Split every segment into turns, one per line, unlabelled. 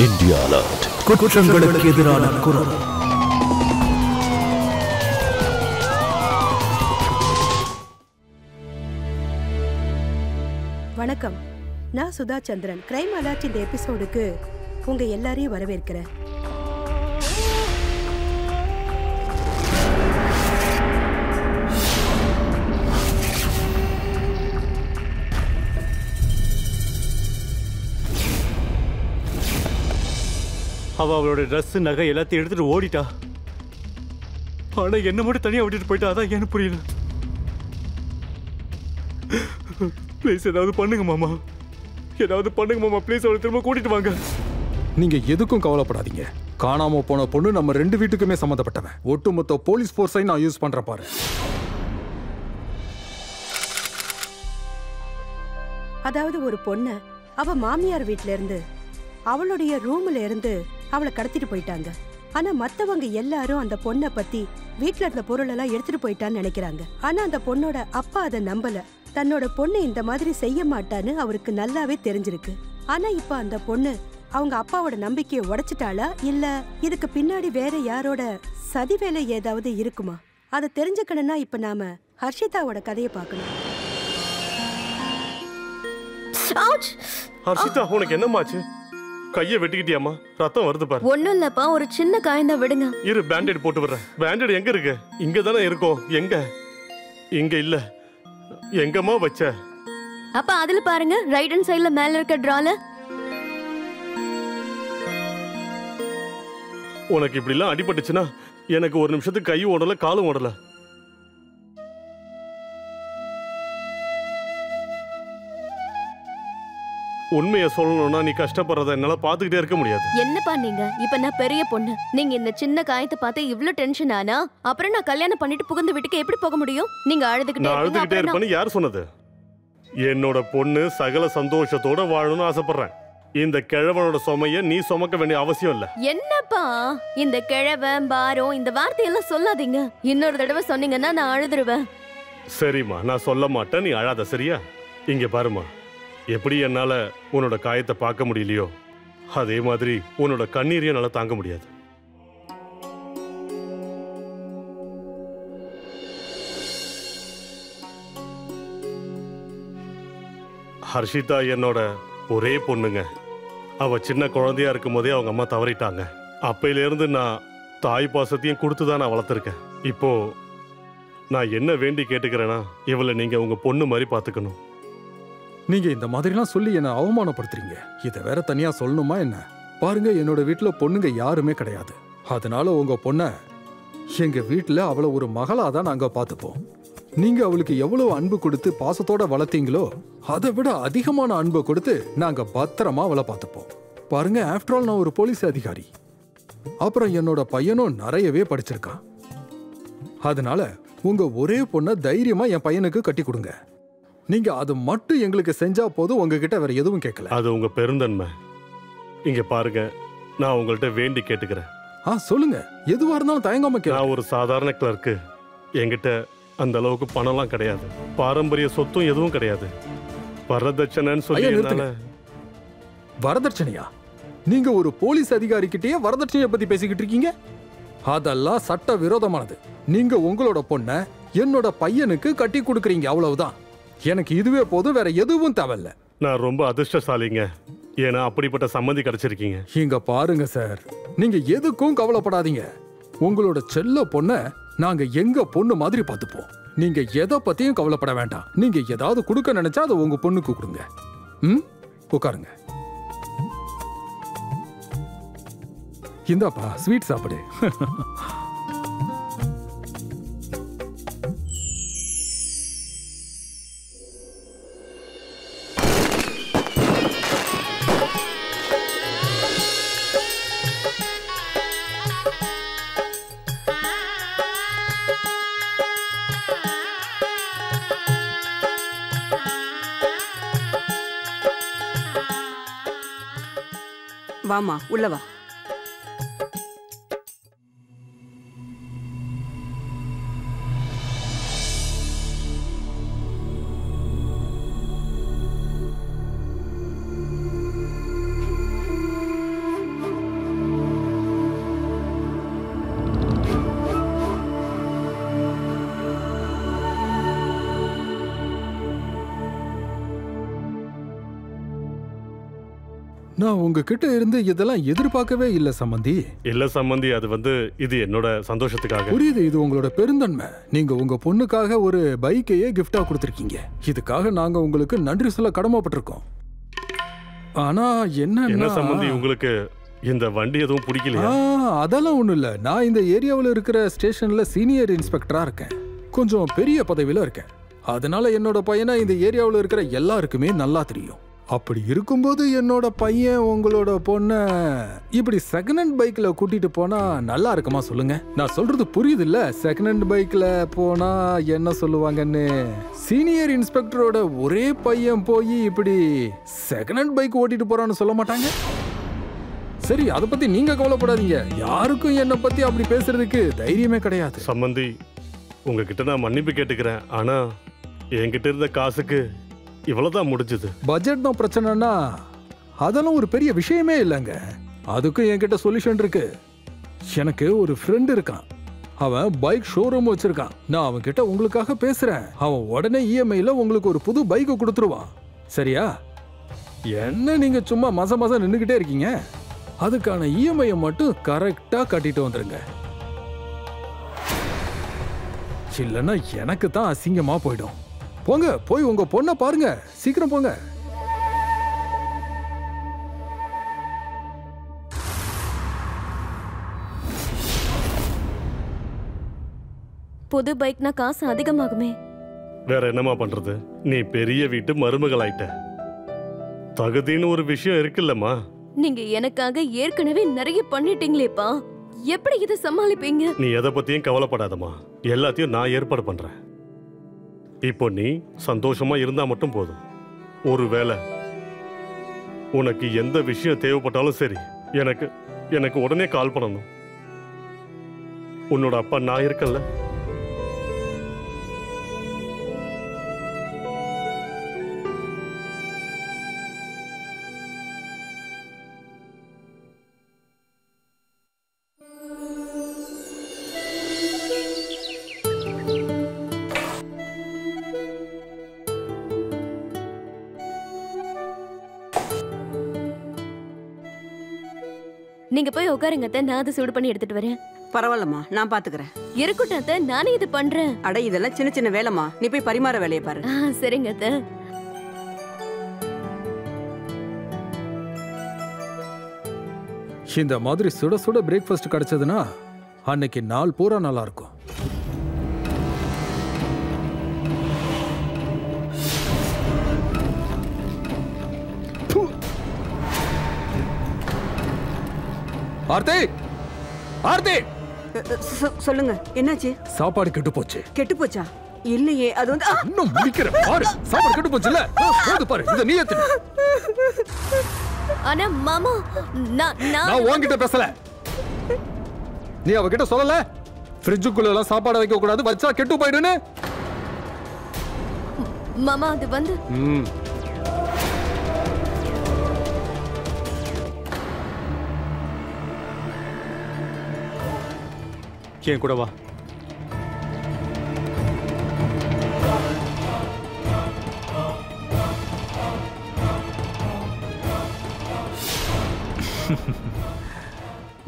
India alert. குற்றங்களுக்கு எதிரான குரல்.
வணக்கம், நான் சுதா சந்திரன். கிரைம் அலர்ட் இந்த எபிசோடுக்கு உங்க எல்லாரையும் வரவேற்கிறேன்.
அவளோட ட்ரெஸ் நகை எல்லாத்தையும் எடுத்துட்டு ஓடிட்டா. ஆனா என்ன மட்டும் தனியா விட்டுட்டு போயிட்டா. அதான் எனக்கு புரியல. ப்ளீஸ் ஏதாவது பண்ணுங்க மாமா, ஏதாவது பண்ணுங்க மாமா. ப்ளீஸ் அவளை திரும்ப கூட்டிட்டு வாங்க.
நீங்க எதுக்கும் கவலைப்படாதீங்க. காணாம போன பொண்ணு நம்ம 2 வீட்டுக்குமே சம்மந்தப்பட்டவன். ஒட்டுமொத்த போலீஸ் போர்ஸை நான் யூஸ் பண்றேன் பாரு.
அதாவது ஒரு பொண்ணு அவ மாமியார் வீட்ல இருந்து அவளுடைய ரூம்ல இருந்து அவளை கடத்திட்டு போயிட்டாங்க. ஆனா மத்தவங்க எல்லாரும் அந்த பொண்ணை பத்தி வீட்டுல இருந்த பொருள் எல்லாம் எடுத்துட்டு போயிட்டான்னு நினைக்கிறாங்க. ஆனா அந்த பொண்ணோட அப்பா அதை நம்பல. தன்னோட பொண்ணு இந்த மாதிரி செய்ய மாட்டான்னு அவருக்கு நல்லாவே தெரிஞ்சிருக்கு. ஆனா இப்ப அந்த பொண்ணு அவங்க அப்பாவோட நம்பிக்கையை உடைச்சிட்டாளா, இல்ல இதுக்கு பின்னாடி வேற யாரோட சதி வேலை ஏதாவது இருக்குமா? அதை தெரிஞ்சுக்கணும்னா இப்ப நாம ஹர்ஷிதாவோட கதையை பார்க்கணும்.
ஹர்ஷிதா, உனக்கு என்னமாச்சு? கையை வெட்டிக்கிட்டியாமா? ரத்தம் வருது பாரு.
ஒண்ணும் இல்லப்பா, ஒரு சின்ன காயந்தா, விடுங்க.
இரு, பேண்டேட் போட்டு விடுறேன். பேண்டேட் எங்க இருக்கு? இங்க தானே இருக்கும். எங்க? இங்க இல்ல. எங்கம்மா வச்ச?
அப்பா அதுல பாருங்க, ரைட் ஹேண்ட் சைடுல மேல இருக்க டிரால.
உனக்கு இப்படி எல்லாம் அடிபட்டுச்சுன்னா எனக்கு ஒரு நிமிஷத்துக்கு கை ஓடல, காலும் ஓடல. உண்மையை சொல்லணும்னா நீ கஷ்டப்படுறத என்னால பாத்துக்கிட்டே இருக்க முடியாது.
என்னப்பா நீங்க? இப்ப நான் பெரிய பொண்ணு. நீங்க இந்த சின்ன காயத்தை பார்த்து இவ்ளோ டென்ஷன் ஆனா அப்புறம் நான் கல்யாணம் பண்ணிட்டு புகுந்த வீட்டுக்கு எப்படி போக முடியும்? நீங்க
அழுதுகிட்டே இருப்பேன்னு யார் சொன்னது? என்னோட பொண்ணு சகல சந்தோஷத்தோட வாழணும்னு ஆசைப்படுறேன். இந்த கிழவனோட சுமைய நீ சுமக்க வேண்டிய அவசியம் இல்ல.
என்னப்பா இந்த கிழவன் பாரம் இந்த வார்த்தையெல்லாம் சொல்லாதீங்க. இன்னொரு தடவை சொன்னீங்கன்னா நான் அழுதுருவேன்.
சரிம்மா, நான் சொல்ல மாட்டேன், நீ அழாத, சரியா? இங்க பாருமா, எப்படி என்னால உன்னோட காயத்தை பார்க்க முடியலையோ அதே மாதிரி உன்னோட கண்ணீரையும் என்னால தாங்க முடியாது. ஹர்ஷிதா என்னோட ஒரே பொண்ணுங்க. அவ சின்ன குழந்தையா இருக்கும் போதே அவங்க அம்மா தவறிட்டாங்க. அப்பையில இருந்து நான் தாய் பாசத்தையும் கொடுத்துதான் நான் வளர்த்துருக்கேன். இப்போ நான் என்ன வேண்டி கேட்டுக்கிறேன்னா, இவளை நீங்க உங்க பொண்ணு மாதிரி பாத்துக்கணும்.
நீங்க இந்த மாதிரிலாம் சொல்லி என்ன அவமானப்படுத்துறீங்க. இதை வேற தனியா சொல்லணுமா என்ன? பாருங்க, என்னோட வீட்டுல பொண்ணுங்க யாருமே கிடையாது. அதனால உங்க பொண்ண எங்க வீட்டுல அவளை ஒரு மகளா தான் நாங்க பாத்துப்போம். நீங்க அவளுக்கு எவ்வளவு அன்பு கொடுத்து பாசத்தோட வளர்த்தீங்களோ அதை விட அதிகமான அன்பை கொடுத்து நாங்க பத்திரமா அவளை பார்த்துப்போம். பாருங்க, ஆஃப்டர் ஆல் நான் ஒரு போலீஸ் அதிகாரி. அப்புறம் என்னோட பையனும் நிறையவே படிச்சிருக்கான். அதனால உங்க ஒரே பொண்ணை தைரியமா என் பையனுக்கு கட்டி கொடுங்க. நீங்க அது மட்டும் எங்களுக்கு செஞ்சா போதும். உங்ககிட்ட வேற எதுவும் கேட்கல.
அது உங்க பெருந்தன்மை. இங்க பாருங்க, நான் உங்கள்கிட்ட வேண்டி கேட்டுக்கிறேன்.
சொல்லுங்க, எதுவா இருந்தாலும் தயங்காம கேளுங்க.
நான் ஒரு சாதாரண கிளர்க்கு. என்கிட்ட அந்த அளவுக்கு பணம்லாம் கிடையாது. பாரம்பரிய சொத்தும் எதுவும் கிடையாது. வரதட்சணைன்னு சொல்லி.
வரதட்சணையா? நீங்க ஒரு போலீஸ் அதிகாரிக்கிட்டே வரதட்சணையை பத்தி பேசிக்கிட்டு இருக்கீங்க? அதெல்லாம் சட்ட விரோதமானது. நீங்க உங்களோட பொண்ண என்னோட பையனுக்கு கட்டி கொடுக்கறீங்க, அவ்வளவுதான். எனக்கு இதுவே போதும், வேற எதுவும் தேவையில்ல.
நான் ரொம்ப அதிர்ஷ்டசாலிங்க, ஏன்னா அப்படிப்பட்ட சம்மந்தி கிடைச்சிருக்கீங்க.
இங்க பாருங்க சார், நீங்க எதுக்கும் கவலைப்படாதீங்க. உங்களோட செல்ல பொண்ண நாங்க எங்க பொண்ணு மாதிரி பார்த்துப்போம். நீங்க எதை பத்தியும் கவலைப்பட வேண்டாம். நீங்க ஏதாவது கொடுக்க நினைச்சா அதை உங்க பொண்ணுக்கு கொடுங்க. உட்காருங்க. இந்தாப்பா ஸ்வீட் சாப்பிடு.
வாமா, உள்ள வா.
நான் உங்ககிட்ட இருந்து இதெல்லாம் எதிர்பார்க்கவே இல்ல சம்பந்தி.
இல்ல சம்பந்தி, அது இது என்னோட சந்தோஷத்துக்காக.
புரியுது, இது உங்களோட பெருந்தன்மை. நீங்க உங்க பொண்ணுக்காக ஒரு பைக்கையே கிஃப்டா கொடுத்திருக்கீங்க. இதுக்காக நாங்க உங்களுக்கு நன்றி சொல்ல கடமைப்பட்டிருக்கோம். ஆனா
என்ன சம்பந்தி, உங்களுக்கு இந்த வண்டி எதுவும் பிடிக்கலையா?
அதெல்லாம் ஒண்ணும் இல்ல. நான் இந்த ஏரியாவில் இருக்கிற ஸ்டேஷன்ல சீனியர் இன்ஸ்பெக்டரா இருக்கேன். கொஞ்சம் பெரிய பதவியில இருக்கேன். அதனால என்னோட பையனை இந்த ஏரியாவில் இருக்கிற எல்லாருக்குமே நல்லா தெரியும். அப்படி இருக்கும்போது என்னோட பையன் உங்களோட பொண்ண இப்படி செகண்ட் ஹேண்ட் பைக்ல கூட்டிட்டு போனா நல்லா இருக்குமா சொல்லுங்க? நான் சொல்றது புரியுது இல்ல? செகண்ட் ஹேண்ட் பைக்ல போனா என்ன சொல்லுவாங்கன்னு. சீனியர் இன்ஸ்பெக்டரோட ஒரே பையன் போய் இப்படி செகண்ட் ஹேண்ட் பைக் ஓட்டிட்டு போறான்னு சொல்ல மாட்டாங்க? சரி, அதை பத்தி நீங்க கவலைப்படாதீங்க. யாருக்கும் என்ன பத்தி அப்படி பேசுறதுக்கு தைரியமே கிடையாது.
சம்பந்தி, உங்ககிட்ட நான் மன்னிப்பு கேட்டுக்கிறேன். ஆனா என்கிட்ட இருந்த காசுக்கு இவ்வளவுதான் முடிஞ்சது.
பட்ஜெட் தான் பிரச்சனைனா அதெல்லாம் ஒரு பெரிய விஷயமே இல்லைங்க. அதுக்கும் என்கிட்ட சொல்யூஷன் இருக்கு. எனக்கு ஒரு ஃப்ரெண்ட் இருக்கான். அவன் பைக் ஷோரூம் வச்சிருக்கான். நான் அவன் கிட்ட உங்களுக்காக பேசுறேன். அவன் உடனே இஎம்ஐல உங்களுக்கு ஒரு புது பைக் கொடுத்துருவான். சரியா? என்ன நீங்க சும்மா மச நின்னுகிட்டே இருக்கீங்க? அதுக்கான இஎம்ஐ மட்டும் கரெக்டா கட்டிட்டு வந்துருங்க. இல்லைன்னா எனக்கு தான் அசிங்கமா போயிடும். போங்க, போய் உங்க பொண்ணை பாருங்க. சீக்கிரம் போங்க.
புது பைக்னா காசு அதிகமாகுமே.
வேற என்னமா பண்றது? நீ பெரிய வீட்டு மருமகள் ஆயிட்ட. தகுதின்னு ஒரு விஷயம் இருக்குல்லம்மா.
நீங்க எனக்காக ஏற்கனவே நிறைய பண்ணிட்டீங்களேப்பா. எப்படி இதை சமாளிப்பீங்க?
நீ எதை பத்தியும் கவலைப்படாதம்மா. எல்லாத்தையும் நான் ஏற்பாடு பண்றேன். இப்போ நீ சந்தோஷமா இருந்தா மட்டும் போதும். ஒருவேளை உனக்கு எந்த விஷயம் தேவைப்பட்டாலும் சரி, எனக்கு உடனே கால் பண்ணணும். உன்னோட அப்பா நான் இருக்கல்ல.
நீங்க போய் உட்காருங்க அத்தை, நான் அதை சூடு பண்ணி எடுத்துட்டு வரேன்.
பரவாயில்லம்மா, நான் பாத்துக்கிறேன்.
இருக்கட்டும் அத்தை, நானே இது பண்றேன்.
அட, இதெல்லாம் சின்ன சின்ன வேலைமா. நீ போய் பரிமாற வேலையை பாரு.
சரிங்க அத்தை.
இந்த மாதிரி சுட சுட பிரேக்ஃபாஸ்ட் கிடைச்சதுன்னா அன்னைக்கு நாள் பூரா நல்லா இருக்கும். ஆர்த்தி, ஆர்த்தி,
சொல்லுங்க, என்னாச்சு?
சாப்பாடு கெட்டு போச்சு.
கெட்டு போச்சா? இல்லையே, அது வந்து
இன்னும் முடிக்கிற பாரு. சாப்பாடு கெட்டு போச்சுல, போடு பாரு. இத நீ ஏத்து.
ஆனா மாமா, நான்
உன்கிட்ட பேசல. நீ அவகிட்ட சொல்லல ஃப்ரிட்ஜுக்குள்ள எல்லாம் சாப்பாடு வைக்க கூடாது, வச்சா கெட்டு போயிடுன்னு.
மாமா அது வந்து
என் கூட வா.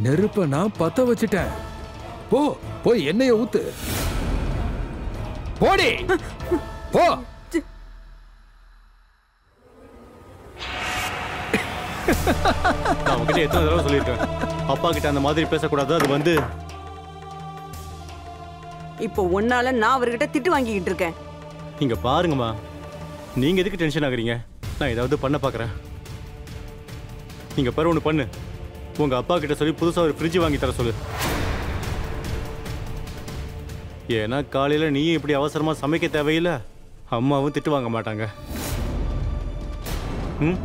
நெருப்ப நான் பத்த வச்சிட்டேன். போ, போய் எண்ணெய ஊத்து. போடி, போ.
நான் உங்ககிட்ட எத்தனை தடவை சொல்லியிருக்கேன், அப்பா கிட்ட அந்த மாதிரி பேசக்கூடாது. அது வந்து
இப்போ ஒன்னால நான் அவர்கிட்ட திட்டு வாங்கிக்கிட்டு இருக்கேன்.
இங்க பாருங்கம்மா, நீங்க எதுக்கு டென்ஷன் ஆகுறீங்க? நான் ஏதாவது பண்ண பாக்குறேன். நீங்க பாரு, ஒன்று பண்ணு. உங்க அப்பா கிட்ட சொல்லி புதுசா ஒரு ஃப்ரிட்ஜ் வாங்கி தர சொல்லு. ஏன்னா காலையில நீயும் இப்படி அவசரமா சமைக்க தேவையில்லை, அம்மாவும் திட்டு வாங்க மாட்டாங்க. ம்,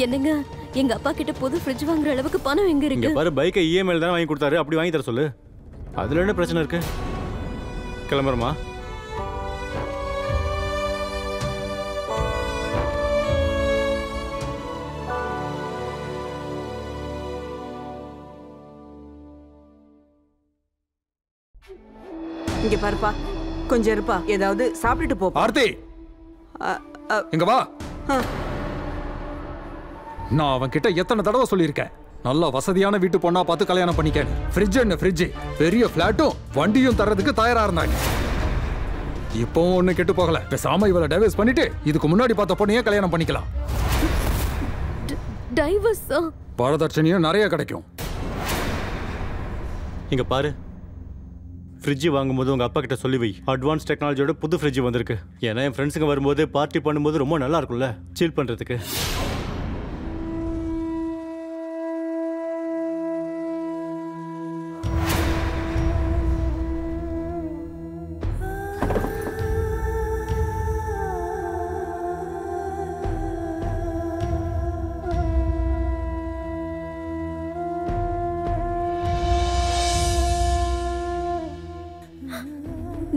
என்னங்க, எங்க அப்பா கிட்ட புது ஃப்ரிட்ஜ் வாங்குற அளவுக்கு பணம் எங்க
இங்க
இருக்கு?
பாரு, பைக்கை இஎம்ஐல தான் வாங்கி கொடுத்தாரு. அப்படி வாங்கி தர சொல்லு. அதுல என்ன பிரச்சனை இருக்கு? கிளம்புறமா?
இங்க பாருப்பா, கொஞ்சம் இருப்பா, ஏதாவது சாப்பிட்டுட்டு போப்பா.
ஆர்த்தி
அ, அ,
இங்க வா.
ஆ.
நான் அவன் கிட்ட எத்தனை தடவை சொல்லியிருக்கேன், நல்ல வசதியான வீட்டு பொண்ணா பார்த்து கல்யாணம் பண்ணிக்க. ஃப்ரிட்ஜ் என்ன ஃப்ரிட்ஜ், பெரிய பிளாட்டும் வண்டியும் தர்றதுக்கு தயாரா இருந்தாங்க. இப்பவும் ஒண்ணு கெட்டு போகல. பேசாம இவளை டைவர்ஸ் பண்ணிட்டு இதுக்கு முன்னாடி பார்த்த பொண்ணையே கல்யாணம் பண்ணிக்கலாம்.
டைவர்ஸா?
வரதட்சணையும் நிறைய கிடைக்கும்.
இங்க பாரு, ஃப்ரிட்ஜ் வாங்கும்போது உங்க அப்பா கிட்ட சொல்லி வை, அட்வான்ஸ் டெக்னாலஜியோட புது ஃப்ரிட்ஜ் வந்திருக்கு. ஏன்னா என் ஃப்ரெண்ட்ஸுங்க வரும்போது பார்ட்டி பண்ணும்போது ரொம்ப நல்லா இருக்கும்ல, சீல் பண்றதுக்கு.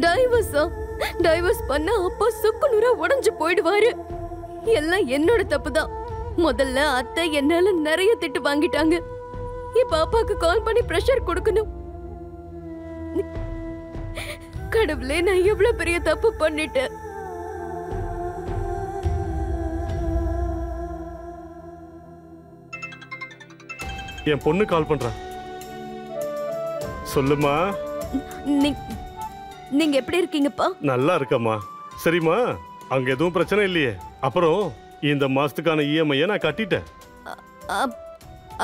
டைவர்ஸா? டைவர்ஸ் பண்ண அப்பா சுக்குநூறா உடைஞ்சு போயிடுவாரு. எல்லாம் என்னோட தப்புதான். முதல்ல அத்தை என்னால நிறைய திட்டு வாங்கிட்டாங்க. இப்ப அப்பாக்கு கால் பண்ணி பிரஷர் கொடுக்கணும். கடவுளே, நான் எவ்வளவு பெரிய தப்பு பண்ணிட்டேன்.
என் பொண்ணு கால் பண்றா. சொல்லுமா.
நீங்க எப்படி இருக்கீங்கப்பா?
நல்லா இருக்கம்மா. சரிம்மா, அங்க எதுவும் பிரச்சனை இல்லையே? அப்புறம் இந்த மாசத்துக்கான இஎம்ஐ நான் கட்டிட்டேன்.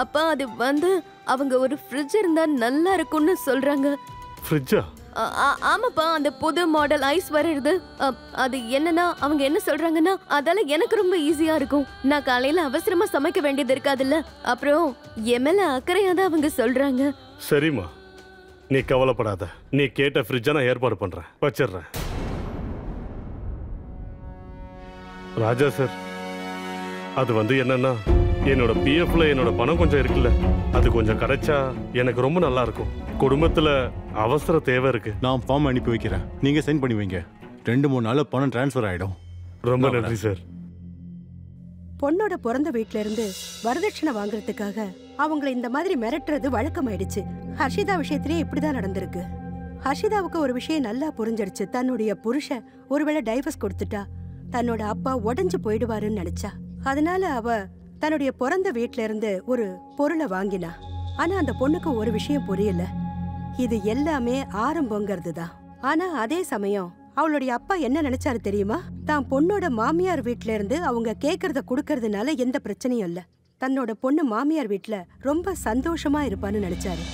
அப்பா, அது வந்து அவங்க ஒரு ஃப்ரிட்ஜ் இருந்தா நல்லா இருக்கும்னு சொல்றாங்க.
ஃப்ரிட்ஜா?
ஆமாப்பா, அந்த புது மாடல் ஐஸ் வருது. அது என்னன்னா, அவங்க என்ன சொல்றாங்கன்னா, அதால எனக்கு ரொம்ப ஈஸியா இருக்கும். நான் காலையில அவசரமா சமைக்க வேண்டியது இருக்காதுல்ல. அப்புறம் எம்எல்ஏ அக்கறையா தான் அவங்க சொல்றாங்க.
சரிம்மா, நீ கவலைப்படாத. நீ கேட்ட ஃப்ரிட்ஜை நான் ஏற்பாடு பண்றேன், வச்சிடுறேன். ராஜா சார், அது வந்து என்னன்னா, என்னோட பிஎஃப்ல என்னோட பணம் கொஞ்சம் இருக்குல்ல, அது கொஞ்சம் கிடைச்சா எனக்கு ரொம்ப நல்லா இருக்கும். குடும்பத்துல அவசர தேவை இருக்கு.
நான் ஃபார்ம் அனுப்பி வைக்கிறேன், நீங்க சைன் பண்ணி வைங்க. 2-3 நாள்ல பணம் டிரான்ஸ்ஃபர் ஆயிடும்.
ரொம்ப நன்றி சார்.
பொண்ணோட பிறந்த வீட்ல இருந்து வரதட்சணை வாங்குறதுக்காக அவங்களை இந்த மாதிரி மிரட்டுறது வழக்கமாயிடுச்சு. ஹர்ஷிதா விஷயத்திலேயே இப்படிதான் நடந்திருக்கு. ஹர்ஷிதாவுக்கு ஒரு விஷயம் நல்லா புரிஞ்சிடுச்சு. தன்னுடைய புருஷன் ஒருவேளை டைவர்ஸ் கொடுத்துட்டா தன்னோட அப்பா உடைஞ்சு போயிடுவாருன்னு நினைச்சா. அதனால அவ தன்னுடைய பிறந்த வீட்ல இருந்து ஒரு பொருளை வாங்கினா. ஆனா அந்த பொண்ணுக்கு ஒரு விஷயம் புரியல, இது எல்லாமே ஆரம்பங்கிறது தான். ஆனா அதே சமயம் அவளுடைய அப்பா என்ன நினைச்சாரு தெரியுமா? தான் பொண்ணோட மாமியார் வீட்ல இருந்து அவங்க கேக்குறத குடுக்கறதுனால எந்த பிரச்சனையும் இல்ல, தன்னோட பொண்ணு மாமியார் வீட்ல ரொம்ப சந்தோஷமா இருப்பான்னு நினைச்சாரு.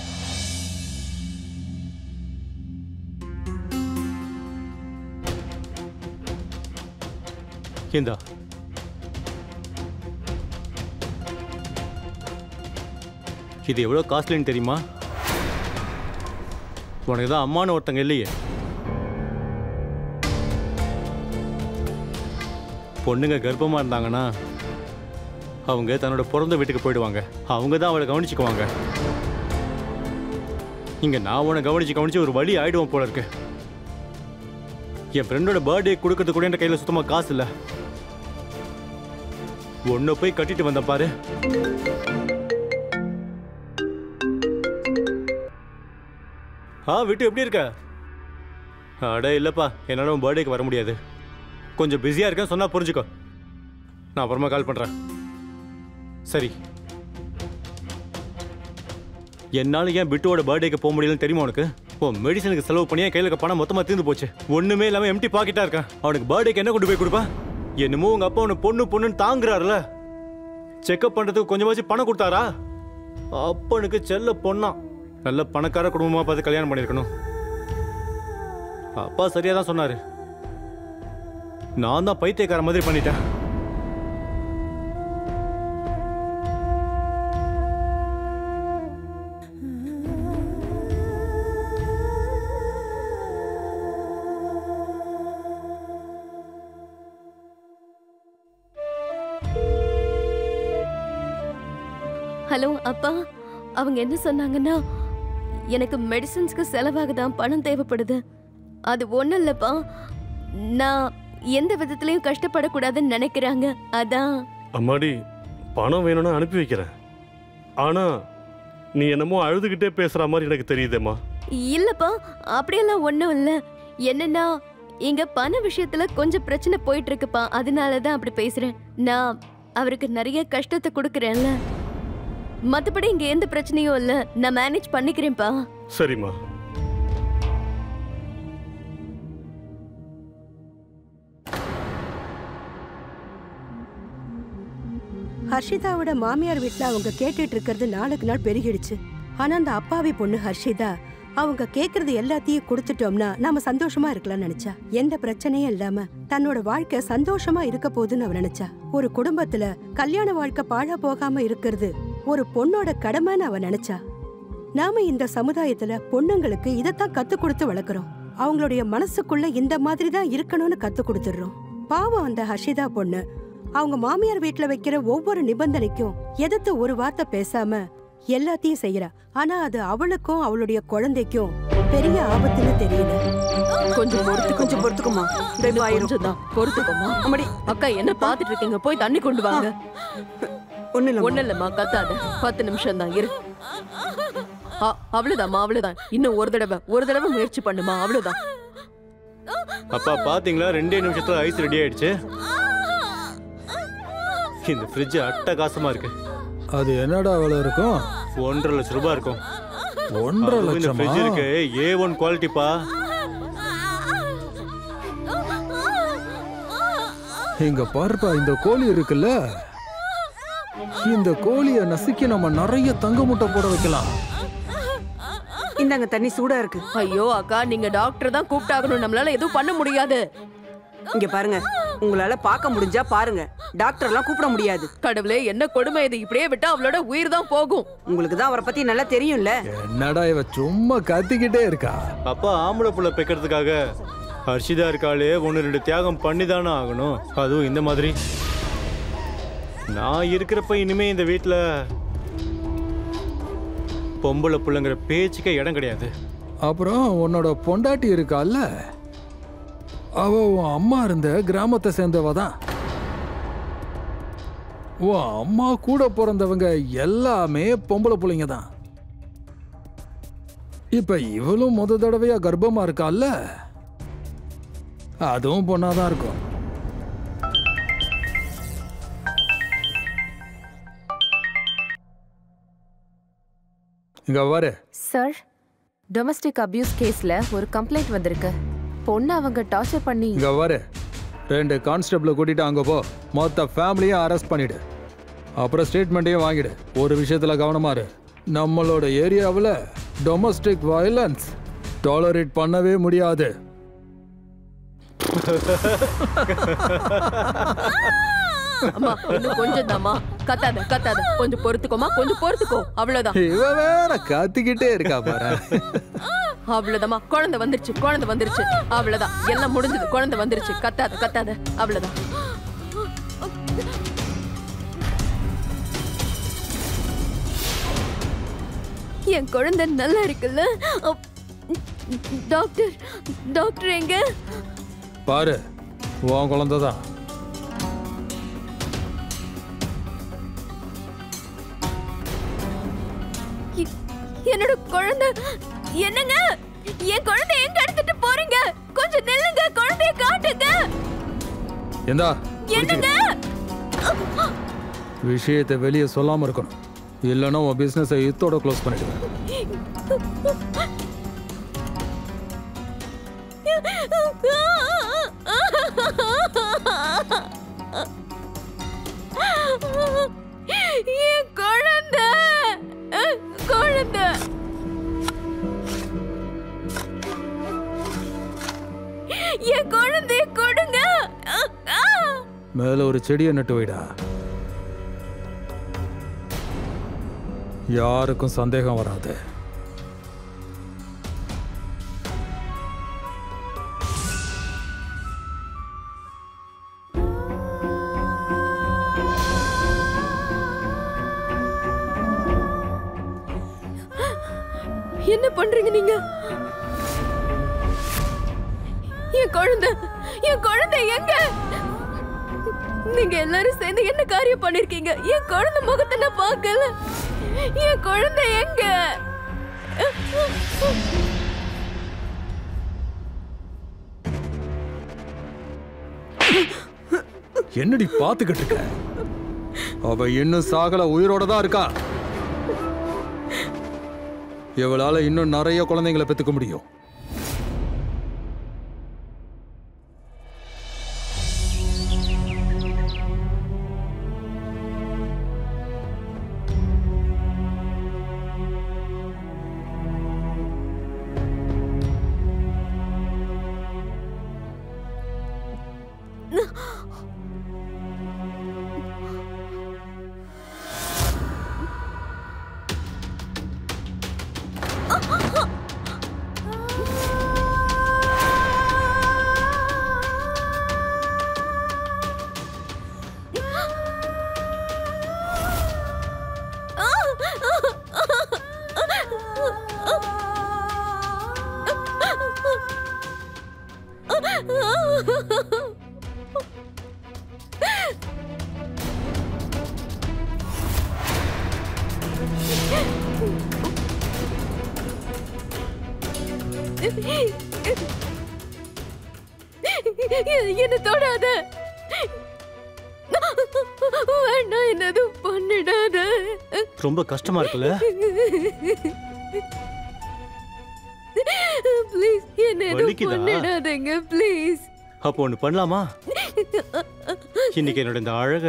இந்தா, இது எவ்வளவு காஸ்ட்லின்னு தெரியுமா? உனக்கு தான் அம்மானு ஒருத்தங்க இல்லையே. பொண்ணுங்க கர்ப்பமா இருந்தாங்கன்னா அவங்க தன்னோட பிறந்த வீட்டுக்கு போயிடுவாங்க. அவங்க தான் அவளை கவனிச்சுக்குவாங்க. இங்க நான் உன்னை கவனிச்சு ஒரு வழி ஆயிடுவோம் போல இருக்கு. என் ஃப்ரெண்டோட பர்த்டே கொடுக்கறது கூட என் கையில சுத்தமா காசு இல்ல. ஒன்னு போய் கட்டிட்டு வந்த பாரு. விட்டு எப்படி இருக்க? அட இல்லப்பா, என்னால உன் பர்த்டேக்கு வர முடியாது, கொஞ்சம் பிஸியா இருக்கேன் சொன்னா புரிஞ்சுக்கோ. நான் அப்புறமா கால் பண்றேன். சரி. என்னால ஏன் பிட்டுவோட பர்த்டேக்கு போக முடியலன்னு தெரியுமா உனக்கு? மெடிசனுக்கு செலவு பண்ணி கையில இருக்க பணம் மொத்தமா தீர்ந்து போச்சு. ஒண்ணுமே இல்லாம எம்டி பாக்கெட்டா இருக்கேன். அவனுக்கு பர்த்டேக்கு என்ன கொண்டு போய் கொடுப்பா? என்னமோ உங்க அப்பா உனக்கு பொண்ணுன்னு தாங்குறாருல, செக்அப் பண்றதுக்கு கொஞ்சமாச்சு பணம் கொடுத்தாரா? அப்பனுக்கு செல்ல பொண்ணா, நல்ல பணக்கார குடும்பமா பார்த்து கல்யாணம் பண்ணிருக்கணும். அப்பா சரியா தான் சொன்னாரு. நான் தான் பைத்தியக்கார மாதிரி பண்ணிட்டேன்.
ஹலோ அப்பா, அவங்க என்ன சொன்னாங்கன்னா, எனக்கு மெடிசன்ஸ்க்கு செலவாகதான் பணம் தேவைப்படுது. அது ஒண்ணும் இல்லப்பா, நான் எந்த விதத்திலையும் கஷ்டப்படக்கூடாதுன்னு நினைக்கிறாங்க, அதான்.
அம்மாடி, பணம் வேணும்னா அனுப்பி வைக்கிறேன். ஆனா நீ என்னமோ அழுதுகிட்டே பேசுற மாதிரி எனக்கு தெரியுதேம்மா.
இல்லப்பா, அப்படியெல்லாம் ஒண்ணும் இல்ல. என்னன்னா இங்க பண விஷயத்துல கொஞ்சம் பிரச்சனை போயிட்டு இருக்குப்பா, அதனாலதான் அப்படி பேசுறேன். நான் அவருக்கு நிறைய கஷ்டத்தை கொடுக்கறேன்ல. மத்தபடி இங்க எந்த பிரச்சனையும் இல்ல, நான் மேனேஜ் பண்ணிக்கிறேன்ப்பா.
சரிம்மா.
ஹர்ஷிதாவோட மாமியார் வீட்டுல அவங்க கேட்டுட்டு இருக்கிறது நாளுக்கு நாள் பெருகிடுச்சு. ஆனா அந்த அப்பாவி பொண்ணு ஹர்ஷிதா அவங்க கேக்குறது எல்லாத்தையும் கொடுத்துட்டோம்னா நாம சந்தோஷமா இருக்கலாம்னு நினைச்சா. எந்த பிரச்சனையும் இல்லாம தன்னோட வாழ்க்கை சந்தோஷமா இருக்க போகுதுன்னு அவ நினைச்சா. ஒரு குடும்பத்துல கல்யாண வாழ்க்கை பாழா போகாம இருக்கிறது ஒரு பொண்ணோட கடமைன்னு அவ நினைச்சா. நாம இந்த சமுதாயத்துல பொண்ணுங்களுக்கு இதத்தான் கத்து கொடுத்து வளர்க்குறோம். அவங்களுடைய மனசுக்குள்ள இந்த மாதிரி தான் இருக்கணும்னு கத்து கொடுத்துடுறோம். பாவம் அந்த ஹர்ஷிதா பொண்ணு அவங்க மாமியார் வீட்டுல வைக்கிற ஒவ்வொரு நிபந்தனைக்கும் எதிர்த்து ஒரு வார்த்தை பேசாம எல்லாத்தையும் செய்யறா. ஆனா அது அவளுக்கும் அவளுடைய குழந்தைக்கும் பெரிய ஆபத்துன்னு தெரியல.
கொஞ்சம் பொறுத்துக்குமா.
பொறுத்துக்கோமா.
அம்மாடி,
அக்கா என்ன பாத்துட்டு இருக்கீங்க? போய் தண்ணி கொண்டு வாங்க. ஒண்ணு இல்லம்மா, கத்தாத. 10 நிமிஷம் தான் இரு. அவ்வளவுதாம்மா, அவ்வளவுதான். இன்னும் ஒரு தடவை முயற்சி பண்ணுமா, அவ்வளவுதான்.
அப்பா பாத்தீங்களா, 2 நிமிஷத்துல ஐஸ் ரெடி ஆயிடுச்சு. இந்த ஃப்ரிட்ஜ் அட்டகாசமா இருக்கு.
அது என்னடா அவ்வளவு இருக்கும்?
1.5 லட்சம் ரூபாய் இருக்கும்.
1.5
இந்த
லட்சம்
ஃப்ரிட்ஜ் இருக்கு, A1 குவாலிட்டிப்பா.
இங்க பாருப்பா, இந்த கோழி இருக்குல்ல, இந்த கோழிய நசுக்கி நம்ம நிறைய தங்க முட்டை போட வைக்கலாம்.
இந்தாங்க தண்ணி சூடா இருக்கு.
ஐயோ அக்கா, நீங்க டாக்டர் தான் கூப்பிட்டாகணும், நம்மளால எதுவும் பண்ண முடியாது.
இங்க பாருங்க, உங்களால பார்க்க முடிஞ்சா பாருங்க, டாக்டர் எல்லாம் கூப்பிட முடியாது.
கடவுளே, என்ன கொடுமை இது! இப்படியே விட்டா அவளோட உயிர் தான் போகும்.
உங்களுக்கு தான் அவரை பத்தி நல்லா தெரியும்ல.
என்னடா இவ சும்மா கத்திக்கிட்டே இருக்கா?
அப்பா ஆம்பளை புள்ள பெக்கிறதுக்காக ஹர்ஷிதா இருக்காளே 1-2 தியாகம் பண்ணிதானே ஆகணும். அதுவும் இந்த மாதிரி. நான் இருக்கிறப்ப இனிமே இந்த வீட்டுல பொம்பளை புள்ளங்கிற பேச்சுக்கே இடம் கிடையாது.
அப்புறம் உன்னோட பொண்டாட்டி இருக்கால, அவ உன் அம்மா இருந்த கிராமத்தை சேர்ந்தவ தான். உன் அம்மா கூட பிறந்தவங்க எல்லாமே பொம்பளை பிள்ளைங்க தான். இப்ப இவளும் முத தடவையா கர்ப்பமா இருக்கால, அதுவும் பொண்ணாதான் இருக்கும். இங்க வர
சார், டொமஸ்டிக் அபியூஸ் கேஸ்ல ஒரு கம்ப்ளைண்ட் வந்திருக்கு. பொண்ணு அவங்க டார்ச்சர் பண்ணி.
இங்க வர 2 கான்ஸ்டபிளை கூட்டிட்டு அங்க போ. மொத்த ஃபேமிலியும் அரெஸ்ட் பண்ணிடு. அப்புறம் ஸ்டேட்மெண்ட்டையும் வாங்கிடு. ஒரு விஷயத்துல கவனமா இரு, நம்மளோட ஏரியாவில் டொமஸ்டிக் வயலன்ஸ் டாலரேட் பண்ணவே முடியாது.
அம்மா இன்னும் கொஞ்சம் தாம்மா. கத்தாத, கொஞ்சம் பொறுத்துக்கோமா, கொஞ்சம் பொறுத்துக்கோ, அவ்வளவுதான்.
இவ வேற கத்திக்கிட்டே இருக்கா பாரு.
அவ்வளவுதாம்மா, குழந்தை வந்துருச்சு, அவ்வளவுதான், எல்லாம் முடிஞ்சது, குழந்தை வந்துருச்சு. கத்தாத, அவ்வளவுதான்.
என் குழந்தை நல்லா இருக்குல்ல? டாக்டர் எங்க?
பாரு, உன் குழந்தை தான்.
என்னோட குழந்தை என்னங்க? என் குழந்தை எங்க எடுத்துட்டு போறீங்க? கொஞ்சம் நில்லுங்க, குழந்தைய காட்டுங்க.
எந்தா
என்னங்க?
விஷயத்தை வெளியே சொல்லாம இருக்கணும், இல்லைன்னா உன் பிசினஸை இத்தோட க்ளோஸ் பண்ணிடுவேன்.
என் குழந்தை என் குழந்தைய கொடுங்க.
மேல ஒரு செடியை நட்டு வைடா. யாருக்கும் சந்தேகம் வராது.
என்ன பண்றீங்க நீங்க? என் குழந்தை எங்க? நீங்க எல்லாரும் சேர்ந்து என்ன காரியம் பண்ணிருக்கீங்க? என் குழந்தை முகத்தை நான் பார்க்கல. என் குழந்தை எங்க?
என்னடி பாத்துக்கிட்டு இருக்க? அவ இன்னும் சாகல, உயிரோட தான் இருக்கா. இவளால இன்னும் நிறைய குழந்தைங்களை பெத்துக்க முடியும்.
என்ன தொடாத, வேண்டாம், என்னது பண்ணிடாத.
ரொம்ப கஷ்டமா இருக்குல்ல?
ப்ளீஸ் என்ன பண்ணிடாதீங்க ப்ளீஸ்.
அப்போ ஒண்ணு பண்ணலாமா? இன்னைக்கு என்னோட இந்த அழக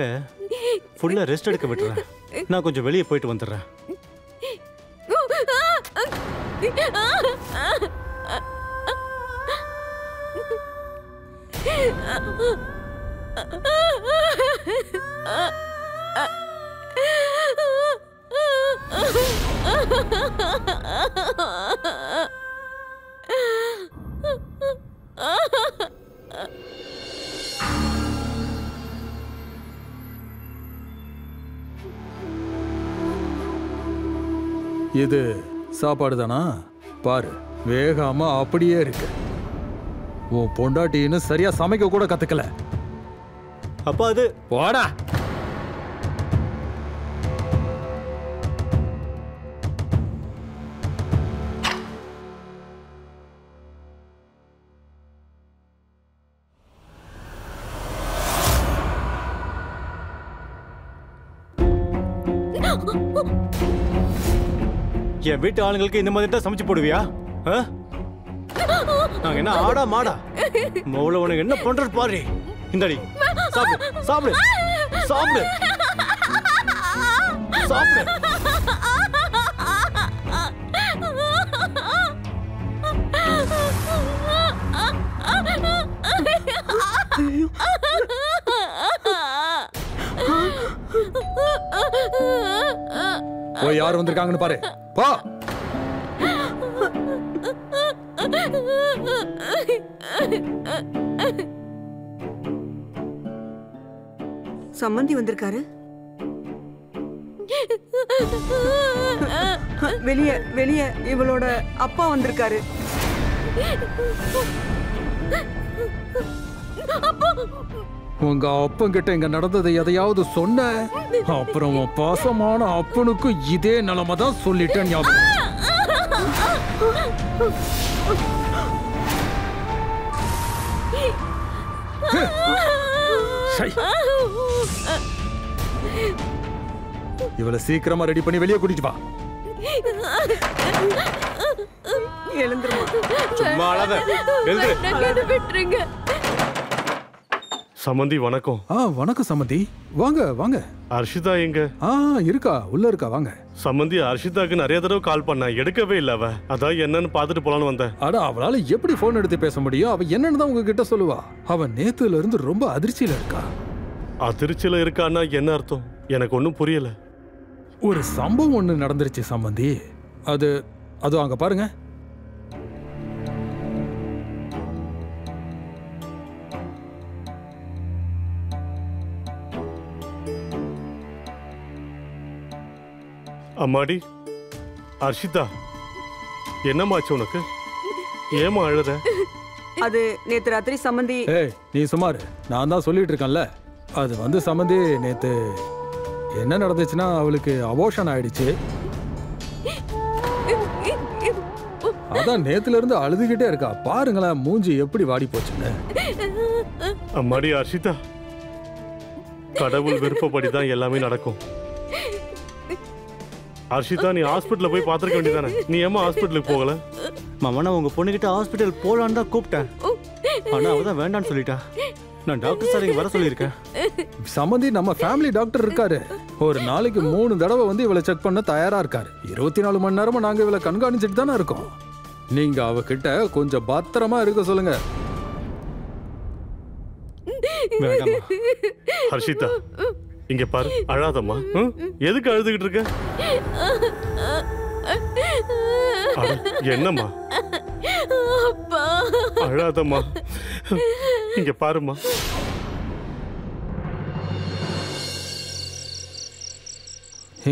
ஃபுல்லா ரெஸ்ட் எடுக்க விட்டுறேன். நான் கொஞ்சம் வெளியே போயிட்டு வந்துடுறேன்.
இது சாப்பாடு தானா? பாரு, வேகாம அப்படியே இருக்கு. உன் பொண்டாட்டின்னு சரியா சமைக்க கூட கத்துக்கல.
அப்பா அது
போடா.
என் வீட்டு ஆளுங்களுக்கு இந்த மாதிரி தான் சமைச்சு போடுவியா? நாங்க என்ன ஆடா மாடா? மௌல உனக்கு என்ன பண்றது பாரு. இந்தாடி சாப்பிடு சாப்பிடு சாப்பிடு சாப்பிடு.
போய் யார் வந்திருக்காங்கன்னு பாரு. பா.
சம்மந்தி வந்திருக்காரு. வெளியே வெளியே இவளோட அப்பா வந்திருக்காரு.
உங்க அப்பங்கிட்ட இங்க நடந்தது எதையாவது சொன்ன, அப்புறம் உன் பாசமான அப்பனுக்கு இதே நிலைமை தான் சொல்லிட்டேன். ஞாபகம். இவளை சீக்கிரமா ரெடி பண்ணி வெளியே கூட்டிட்டு வா.
சும்மா அழாத.
விட்டுருங்க.
சமந்தி வணக்கம்.
வணக்கம் சமந்தி. வாங்க வாங்க.
அர்ஷிதா எங்க?
இருக்கா, உள்ள இருக்கா. வாங்க.
சமந்தி, அர்ஷிதாக்கு நிறைய தடவை கால் பண்ண, எடுக்கவே இல்ல. அவ அதான் என்னன்னு பாத்துட்டு போலான்னு வந்தேன்.
அட, அவளால எப்படி போன் எடுத்து பேச முடியும்? அவ என்னன்னு தான் உங்ககிட்ட சொல்லுவா. அவ நேத்துல இருந்து ரொம்ப அதிர்ச்சியில இருக்கா.
அதிர்ச்சியில இருக்கான்னா என்ன அர்த்தம்? எனக்கு ஒன்னும் புரியல.
ஒரு சம்பவம் ஒண்ணு நடந்துருச்சு சம்பந்தி. அது அங்க பாருங்க.
அம்மாடி, அர்ஷிதா, என்னமாச்சு உனக்கு? ஏமா அழுத?
அது நேத்து ராத்திரி சம்மந்தி.
நீ சுமார், நான் தான் சொல்லிட்டு இருக்கேன்ல. அது சம்மந்தி, நேத்து என்ன நடந்துச்சுன்னா அவளுக்கு அபோஷன் ஆயிடுச்சு. அதான் நேத்துல இருந்து அழுதுகிட்டே இருக்கா. பாருங்களேன் மூஞ்சி எப்படி வாடி போச்சுங்க.
அம்மாடி அர்ஷிதா, கடவுள் விருப்பப்படி தான் எல்லாமே நடக்கும். ஹர்ஷிதா, நீ ஹாஸ்பிட்டல்ல போய் பார்த்துருக்க வேண்டியதானே? நீ ஏமா ஹாஸ்பிட்டலுக்கு போகல?
மாமா, நான் உங்க பொண்ணுகிட்ட ஹாஸ்பிட்டல் போலான்னு தான் கூப்பிட்டேன். ஆனா அவதான் வேண்டான்னு சொல்லிட்டா. நான் டாக்டர் சார் இங்க வர சொல்லியிருக்கேன்.
சம்மந்தி நம்ம ஃபேமிலி டாக்டர் இருக்காரு. ஒரு நாளைக்கு 3 தடவை வந்து இவளை செக் பண்ண தயாரா இருக்காரு. 24 மணி நேரமா நாங்க இவளை கண்காணிச்சுட்டு தானே இருக்கோம். நீங்க அவகிட்ட கொஞ்சம் பத்திரமா இருக்க சொல்லுங்க.
வேண்டாமா?
ஹர்ஷிதா, இங்க பாரு, அழாதம்மா. எதுக்கு அழுதுகிட்டு இருக்க? என்னம்மா? அழாதம்மா. இங்க பாருமா.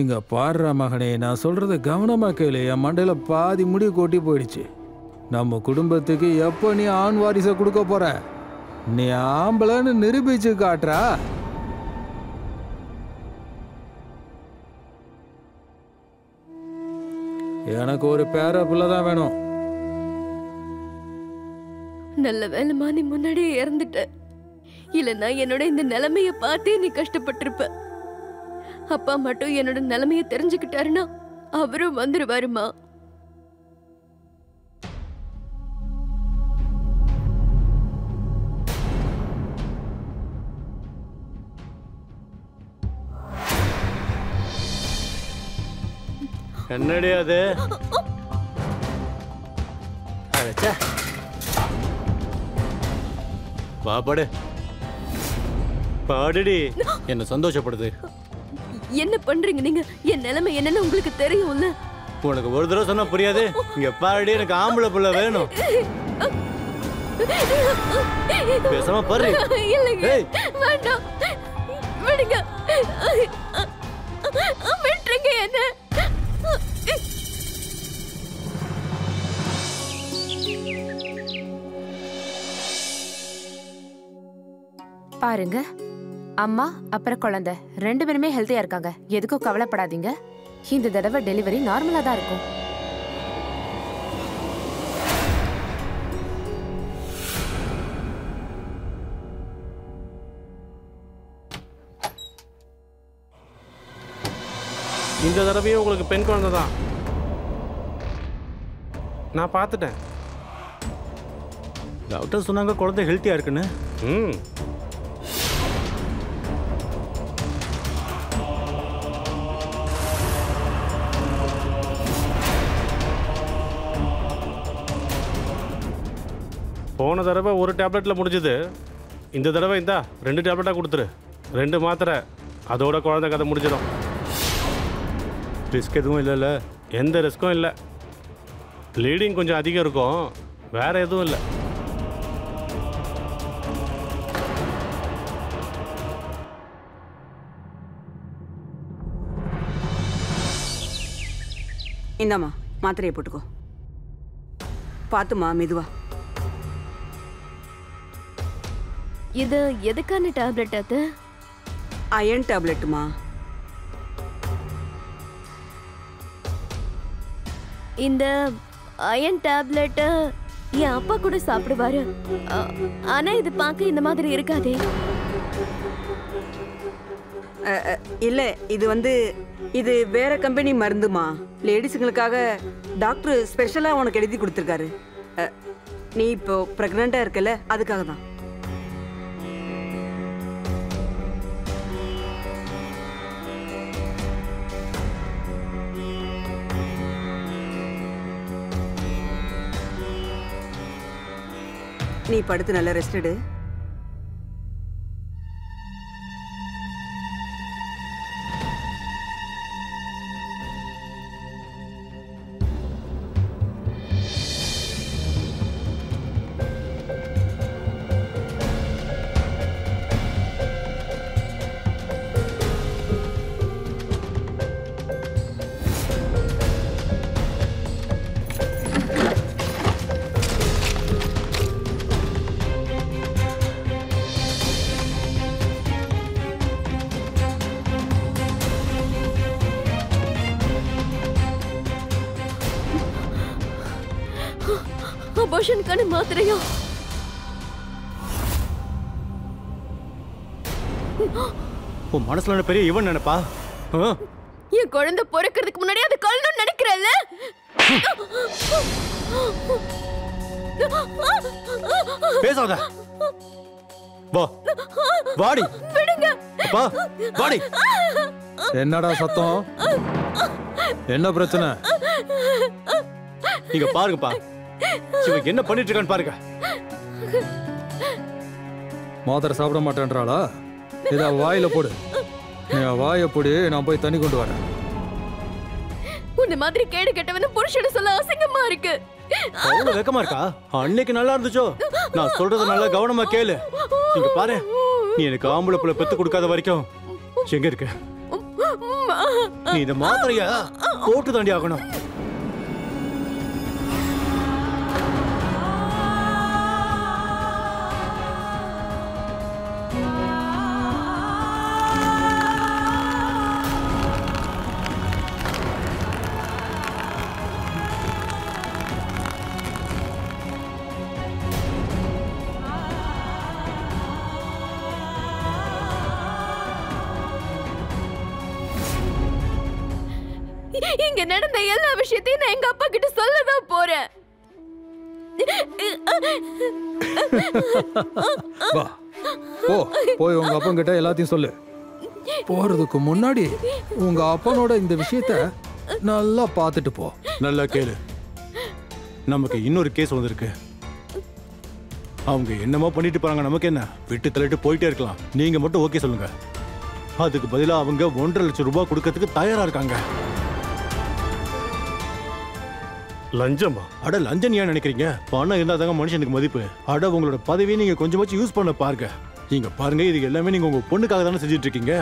இங்க பாடுற மகனே, நான் சொல்றத கவனமா கேளு. என் மண்டையில பாதி முடி கொட்டி போயிடுச்சு. நம்ம குடும்பத்துக்கு எப்போ நீ ஆண் வாரிசை கொடுக்க போற? நீ ஆம்பளைன்னு நிரூபிச்சு காட்டுறா? எனக்கு ஒரு பேர பிள்ளை தான் வேணும்.
நல்ல வேலைமா நீ முன்னாடியே இறந்துட்ட. இல்லைன்னா என்னோட இந்த நிலைமைய பார்த்தே நீ கஷ்டப்பட்டிருப்ப. அப்பா மட்டும் என்னோட நிலைமைய தெரிஞ்சுக்கிட்டாருன்னா அவரும் வந்துருவாருமா.
என்னடி அது? வா பாடு, பாடுடி. என்ன சந்தோஷப்படுது.
என்ன பண்றீங்க நீங்க? என் நிலைமை என்னன்னு உங்களுக்கு தெரியும்ல.
உனக்கு ஒரு தடவை சொன்னா புரியாது. இங்க பாருடி, எனக்கு ஆம்பளை புள்ள வேணும். பேசாம பாரு.
இல்லைங்க, வேண்டாம், விடுங்க, விட்டுருங்க என்ன.
பாருங்க, அம்மா அப்புறம் குழந்தை 2 பேருமே ஹெல்த்தியா இருக்காங்க. எதுக்கும் கவலைப்படாதீங்க. இந்த தடவை டெலிவரி நார்மலா தான் இருக்கும்.
இந்த தடவையும் உங்களுக்கு பெண் குழந்தை தான். நான் பார்த்துட்டேன்.
டாக்டர் சொன்னாங்க குழந்தை ஹெல்த்தியா இருக்குன்னு.
போன தடவை ஒரு டேப்லெட்டில் முடிஞ்சது. இந்த தடவை இந்தா 2 டேப்லெட்டாக கொடுத்துரு. 2 மாத்திரை, அதோட குழந்தை கதை முடிஞ்சிடும்.
ரிஸ்க் எதுவும் இல்லைல்ல?
எந்த ரிஸ்க்கும் இல்லை. ப்ளீடிங் கொஞ்சம் அதிகம் இருக்கும், வேற எதுவும் இல்லை.
இந்தாம்மா, மாத்திரையை போட்டுக்கோ. பார்த்துமா, மெதுவா.
இது எதுக்கான டேப்லெட்? அது
அயன் டேப்லெட்டுமா.
இந்த அயன் டேப்லெட் என் அப்பா கூட சாப்பிடுவாரு. ஆனா இது பார்க்க இந்த மாதிரி இருக்காதே.
இல்லை, இது வேற கம்பெனி மருந்துமா. லேடிஸுங்களுக்காக டாக்டர் ஸ்பெஷலாக உனக்கு எழுதி கொடுத்துருக்காரு. நீ இப்போ ப்ரெக்னெண்ட்டாக இருக்கல, அதுக்காக தான். நீ படுத்து நல்லா ரெஸ்ட் எடு.
அபார்ஷனுக்கான மாத்திரையா?
உன் மனசுல பெரிய இவன் நினைப்பா?
என் குழந்தை பிறக்கிறதுக்கு முன்னாடி அது கொல்லணும்னு நினைக்கிறல்ல?
பேசாத. வா வாடி.
விடுங்க.
வா வாடி.
என்னடா சத்தம்? என்ன பிரச்சனை?
நீங்க பாருங்கப்பா, இவன் என்ன பண்ணிட்டு இருக்கான்னு பாருங்க.
மாத்திரை சாப்பிட மாட்டேன்றாளா? இத வாயில போடு. நீ வாயை போடு, நான் போய் தண்ணி கொண்டு வரேன்.
உன்ன மாதிரி கேடு கெட்டவன புருஷனை சொல்ல அசிங்கமா இருக்கு.
அவ்வளவு வெக்கமா இருக்கா? அன்னைக்கு நல்லா இருந்துச்சோ? நான் சொல்றத நல்லா கவனமா கேளு. இங்க பாரு, நீ எனக்கு ஆம்பளை புள்ள பெத்து கொடுக்காத வரைக்கும் எங்க இருக்க? நீ இந்த மாத்திரைய போட்டு தாண்டி ஆகணும்.
இங்க நடந்த எல்லா விஷயத்தையும் நான் எங்க அப்பா கிட்ட சொல்லதான் போறேன்.
வா போ, போய் உங்க அப்பா கிட்ட எல்லாத்தையும் சொல்லு. போறதுக்கு முன்னாடி உங்க அப்பனோட இந்த விஷயத்த நல்லா பார்த்துட்டு போ.
நல்லா கேளு, நமக்கு இன்னொரு கேஸ் வந்திருக்கு. அவங்க என்னமோ பண்ணிட்டு போறாங்க, நமக்கு என்ன? விட்டு தள்ளிட்டு போயிட்டே இருக்கலாம். நீங்க மட்டும் ஓகே சொல்லுங்க. அதுக்கு பதிலா அவங்க 1.5 லட்சம் ரூபாய் கொடுக்கறதுக்கு தயாரா இருக்காங்க.
லஞ்சமா?
அட லஞ்சம் ஏன் நினைக்கிறீங்க? பணம் இருந்தா தாங்க மனுஷனுக்கு மதிப்பு. அட உங்களோட பதவியை நீங்க கொஞ்சமாச்சும் யூஸ் பண்ண பாருங்க. நீங்க பாருங்க, இது எல்லாமே நீங்க உங்க பொண்ணுக்காக தானே செஞ்சுட்டு இருக்கீங்க.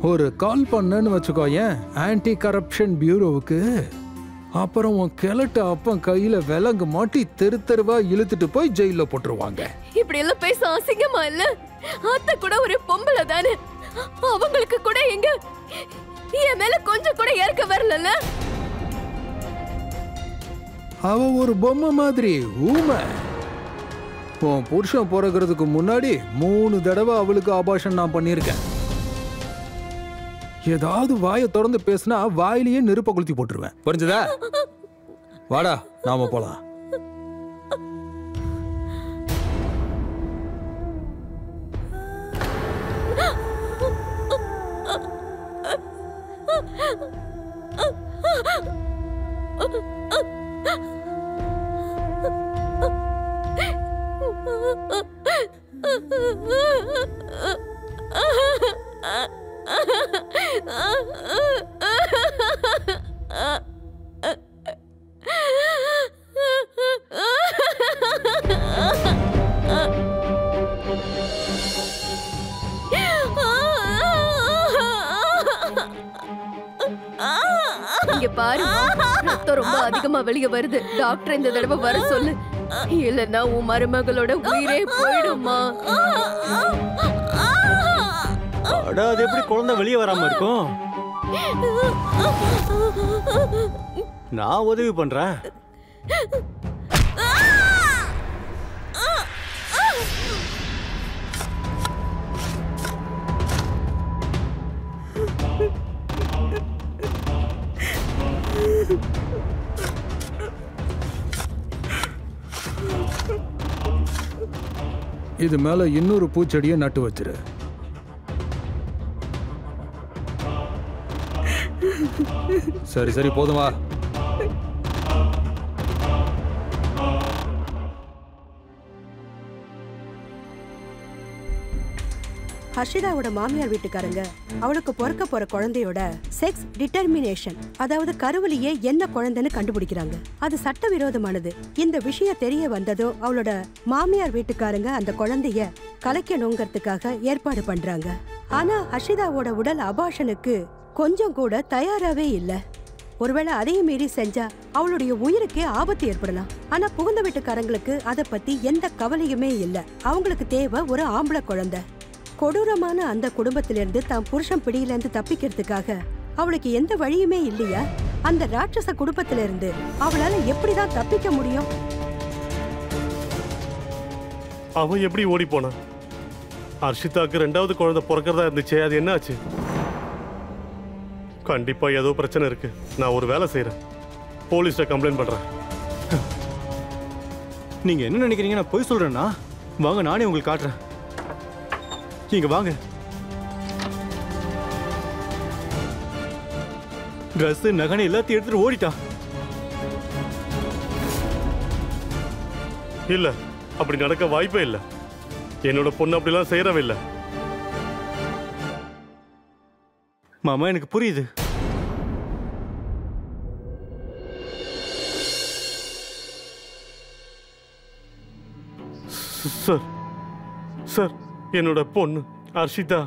ஒரு கால் பண்ணன்னு வச்சுக்கோ, ஏன் ஆன்டி கரப்ஷன் பியூரோவுக்கு. அப்புறம் உன் கிழட்டு அப்பன் கையில விலங்கு மாட்டி தெரு தெருவா இழுத்துட்டு போய் ஜெயில போட்டுருவாங்க.
இப்படி எல்லாம் பேச அசிங்கமா இல்ல? அத்தை கூட ஒரு பொம்பளை தானே, அவங்களுக்கு கூட எங்க என் மேல கொஞ்சம் கூட ஏற்க வரல.
அவ ஒரு பொம்மை மாதிரி ஊமை. உன் புருஷன் பிறகுறதுக்கு முன்னாடி 3 தடவை அவளுக்கு ஆபாஷன் நான் பண்ணியிருக்கேன். ஏதாவது வாயை திறந்து பேசினா வாயிலேயே நெருப்ப கொளுத்தி போட்டுருவேன். புரிஞ்சதா? வாடா, நாம போலாம்.
இங்க பாரு, ரத்தம் ரொம்ப அதிகமா வெளிய வருது. டாக்டர் இந்த தடவை வர சொல்லு, இல்லன்னா உன் மருமகளோட உயிரே போயிடுமா.
அட, அது எப்படி குழந்தை வெளியே வராம இருக்கும்? நான் உதவி பண்றேன்.
இது மேல இன்னொரு பூச்செடியை நட்டு வச்சிரு. சரி சரி, போதும் வா.
ஹர்ஷிதாவோட மாமியார் வீட்டுக்காரங்க அவளுக்கு பிறக்க போற குழந்தையோட செக்ஸ் டிட்டர்மினேஷன், அதாவது கருவிலேயே என்ன குழந்தைன்னு கண்டுபிடிக்கிறாங்க. அது சட்டவிரோதமானது. இந்த விஷயம் தெரிய வந்ததும் அவளோட மாமியார் வீட்டுக்காரங்க அந்த குழந்தைய கலைக்கணுங்கிறதுக்காக ஏற்பாடு பண்றாங்க. ஆனா ஹர்ஷிதாவோட உடல் அபாஷனுக்கு கொஞ்சம் கூட தயாராவே இல்ல. ஒருவேளை அதையும் மீறி செஞ்சா அவளுடைய உயிருக்கே ஆபத்து ஏற்படலாம். ஆனா புகுந்த வீட்டுக்காரங்களுக்கு அதை பத்தி எந்த கவலையுமே இல்ல. அவங்களுக்கு தேவை ஒரு ஆம்பளை குழந்தை. கொடூரமான அந்த குடும்பத்திலிருந்து தான் புருஷன் பிடியிலிருந்து தப்பிக்கிறதுக்காக அவளுக்கு எந்த வழியுமே இல்லையா? அந்த ராட்சச குடும்பத்திலிருந்து அவளால எப்படிதான் தப்பிக்க முடியும்?
அவன் எப்படி ஓடி போனா? ஹர்ஷிதாக்கு 2வது குழந்தை பிறக்கிறதா இருந்துச்சு, அது என்ன ஆச்சு? கண்டிப்பா ஏதோ பிரச்சனை இருக்கு. நான் ஒரு வேலை செய்யறேன், போலீஸ்ல கம்ப்ளைண்ட் பண்றேன்.
நீங்க என்ன நினைக்கிறீங்க? நான் போய் சொல்றேன்னா? வாங்க, நானே உங்களுக்கு காட்டுறேன். இங்க வாங்க. ட்ரெஸ் நகனை எல்லாத்தையும் எடுத்துட்டு ஓடிட்டா.
இல்ல, அப்படி நடக்க வாய்ப்பே இல்ல. என்னோட பொண்ணு அப்படிலாம் செய்யறவே இல்ல.
மாமா, எனக்கு புரியுது.
சார் சார், என்னோட பொண்ணு ஹர்ஷிதா.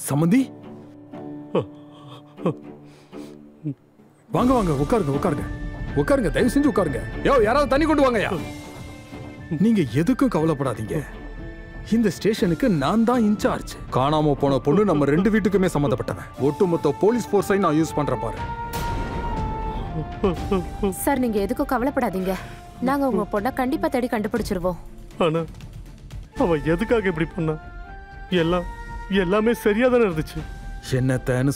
சம்மந்தி, வாங்க வாங்க, உட்காருங்க உட்காருங்க உட்காருங்க, தயவு செஞ்சு உட்காருங்க. யோ, யாராவது தண்ணி கொண்டு வாங்கயா. நீங்க எதுக்கும் கவலைப்படாதீங்க. இந்த ஸ்டேஷனுக்கு நான் தான் இன்சார்ஜ். காணாம போன பொண்ணு நம்ம 2 வீட்டுக்குமே சம்பந்தப்பட்டவன். ஒட்டுமொத்த போலீஸ் போர்ஸை நான் யூஸ் பண்ற பாரு.
சார், நீங்க எதுக்கும் கவலைப்படாதீங்க. நாங்க உங்க பொண்ணை கண்டிப்பா தேடி கண்டுபிடிச்சிருவோம்.
ஆனா அவ எதுக்காக இப்படி பண்ணா? எல்லாமே சரியா தானே இருந்துச்சு.
என்னத்தன்னு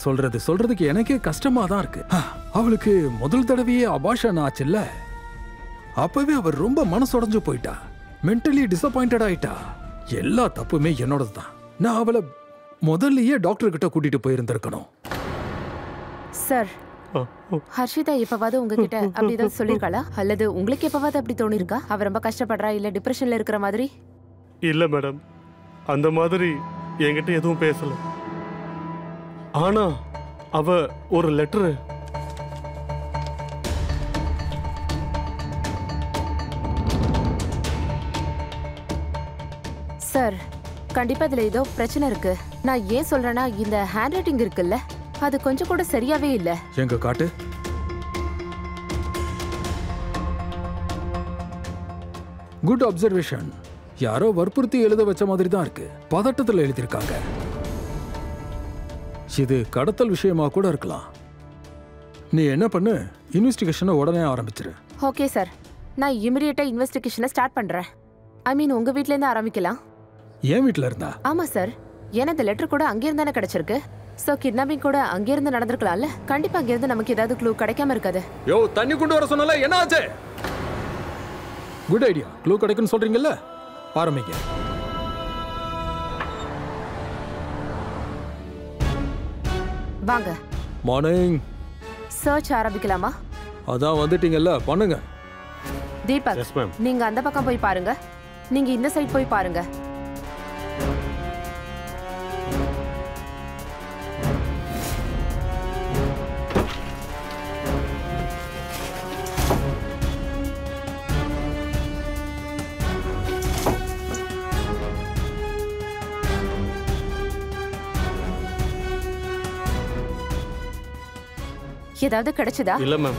சொல்றதுக்கு எனக்கே கஷ்டமா தான் இருக்கு. அவளுக்கு முதல் தடவையே அபாஷன் ஆச்சுல்ல, அப்பவே அவர் ரொம்ப மனசுடைஞ்சு போயிட்டா. மென்டலி டிசப்பாயிண்டட் ஆயிட்டா. எல்லா தப்புமே என்னோடது தான். நான் அவளை முதல்லயே டாக்டர் கிட்ட கூட்டிட்டு போயிருந்திருக்கணும்.
சார், ஹர்ஷிதா எப்பவாவது உங்ககிட்ட அப்படிதான் சொல்லிருக்காளா? அல்லது உங்களுக்கு எப்பவாவது அப்படி தோணிருக்கா? அவ ரொம்ப கஷ்டப்படுறா, இல்ல டிப்ரெஷன்ல இருக்கிற மாதிரி?
இல்ல மேடம், அந்த மாதிரி என்கிட்ட எதுவும் பேசல. ஆனா அவ ஒரு லெட்டர்.
சார், கண்டிப்பா இதுல ஏதோ பிரச்சனை இருக்கு. நான் ஏன் சொல்றேன்னா, இந்த ஹேண்ட் ரைட்டிங் இருக்குல்ல, அது கொஞ்சம் கூட சரியாவே இல்ல.
எங்க காட்டு. Good observation. யாரோ வற்புறுத்தி எழுத வச்ச மாதிரி தான் இருக்கு. பதட்டத்துல எழுதியிருக்காங்க. இது கடத்தல் விஷயமா கூட இருக்கலாம். நீ என்ன பண்ணு, இன்வெஸ்டிகேஷனை உடனே ஆரம்பிச்சிரு.
ஓகே சார், நான் இமிடியேட்டா இன்வெஸ்டிகேஷனை ஸ்டார்ட் பண்றேன். ஐ மீன், உங்க வீட்ல இருந்து ஆரம்பிக்கலாம்.
என் வீட்ல இருந்தா?
ஆமா சார், ஏன்னா இந்த லெட்டர் கூட அங்கிருந்து தானே கிடைச்சிருக்கு. சோ கிட்னாப்பிங் கூட அங்கிருந்து நடந்திருக்கலாம்ல. கண்டிப்பா அங்கிருந்து நமக்கு ஏதாவது க்ளூ கிடைக்காம இருக்காது.
யோ, தண்ணி கொண்டு வர சொன்னல, என்ன ஆச்சு? Good idea. க்ளூ கிடைக்குன்னு சொல்றீங்கல்ல, ஆரம்பிங்க.
வாங்க.
மார்னிங்.
சர்ச் ஆரம்பிக்கலாமா?
அதான் வந்துட்டீங்கல்ல, பண்ணுங்க.
Deepak,
Yes, ma'am.
நீங்க அந்த பக்கம் போய் பாருங்க. நீங்க இந்த சைடு போய் பாருங்க. ஏதாவது கிடைச்சதா?
இல்ல மேம்.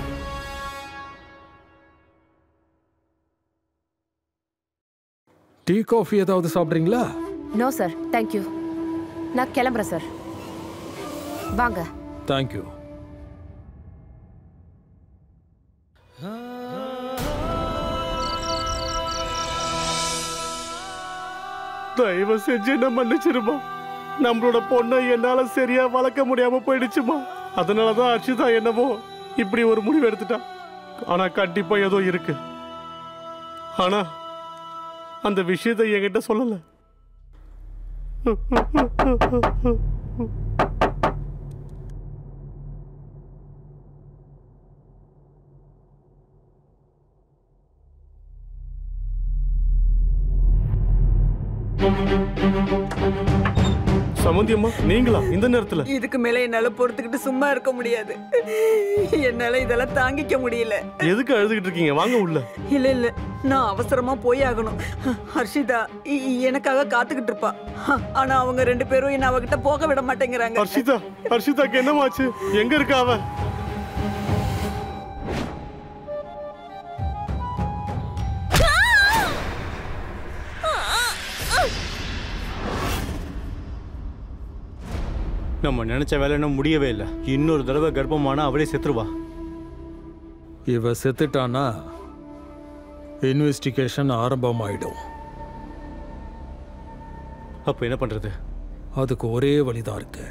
டீ காஃபி ஏதாவது சாப்பிட்றீங்களா?
No sir, thank you. நான் கிளம்புறேன் சார். வாங்க.
தேங்க்யூ.
தயவு செஞ்சு என்ன மன்னிச்சிருமா. நம்மளோட பொண்ணை என்னால சரியா வளர்க்க முடியாம போயிடுச்சுமா. அதனாலதான் ஹர்ஷிதா என்னவோ இப்படி ஒரு முடிவு எடுத்துட்டா. ஆனா கண்டிப்பா ஏதோ இருக்கு. ஆனா அந்த விஷயத்தை என்கிட்ட சொல்லல. சமந்தியம்மா, நீங்களா இந்த நேரத்துல?
இதுக்கு மேல என்னால பொறுத்துக்கிட்டு சும்மா இருக்க முடியாது. என்னால இதெல்லாம் தாங்கிக்க முடியல.
எதுக்கு அழுதுகிட்டு இருக்கீங்க? வாங்க உள்ள.
இல்ல, நான் அவசரமா போய் ஆகணும். ஹர்ஷிதா எனக்காக காத்துக்கிட்டு இருப்பா. ஆனா அவங்க 2 பேரும் என்ன அவகிட்ட போக விட மாட்டேங்கிறாங்க.
ஹர்ஷிதாக்கு என்னமாச்சு? எங்க இருக்கா அவ?
நம்ம நினைச்ச வேலை இன்னும் முடியவே இல்லை. இன்னொரு தடவை கர்ப்பமான அவளே செத்துருவா.
இவ செத்துட்டானா இன்வெஸ்டிகேஷன் ஆரம்பமாயிடும்.
அப்ப என்ன பண்றது?
அதுக்கு ஒரே வழிதான் இருக்கு.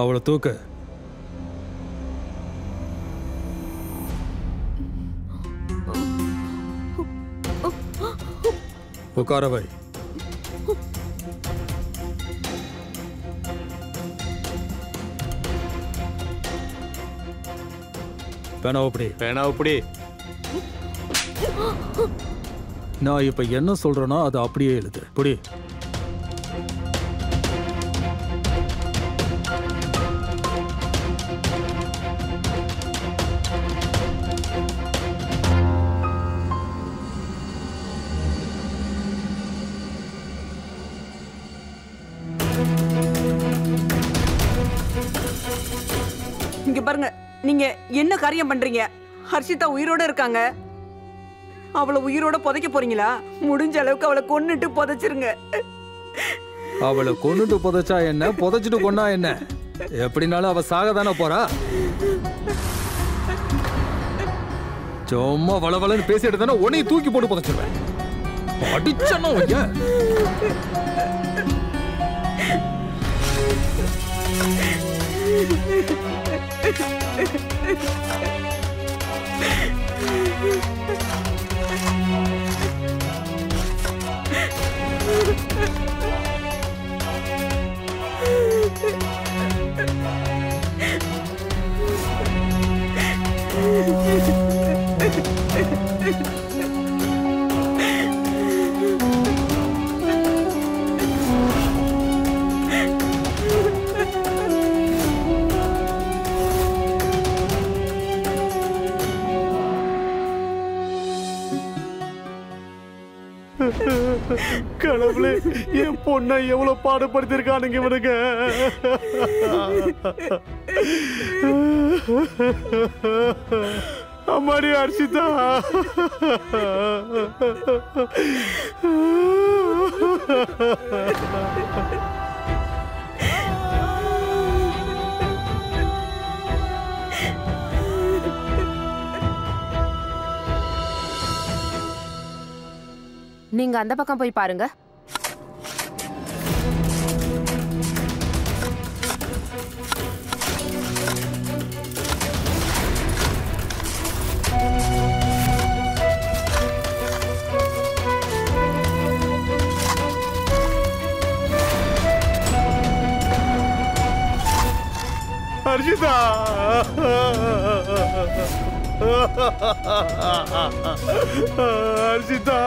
அவளை தூக்க. உட்காரவை.
பேனாவப்படி.
நான் இப்ப என்ன சொல்றேன்னா அது அப்படியே எழுது. புடி.
இங்க பாருங்க, நீங்க என்ன காரியம் பண்றீங்க? ஹர்ஷிதா உயிரோட இருக்காங்க. அவளை உயிரோட புதைக்க போறீங்களா? முடிஞ்ச அளவுக்கு அவளை கொன்னுட்டு புதைச்சிருங்க.
அவளை கொன்னுட்டு புதைச்சா என்ன, புதைச்சிட்டு கொண்டா என்ன? எப்படினாலும் அவ சாகதானே போறா. சும்மா வளவளன்னு பேசிட்டு தானே உன்னையும் தூக்கி போட்டு புதைச்சிருவேன். அடிச்சனா வைய.
கடவுளே, என் பொண்ணை எவ்வளவு பாடுபடுத்திருக்கானுங்க இவனுங்க. அம்மாடி ஹர்ஷிதா.
நீங்க அந்த பக்கம் போய் பாருங்க.
ஹர்ஷிதா. ஹர்ஷிதா.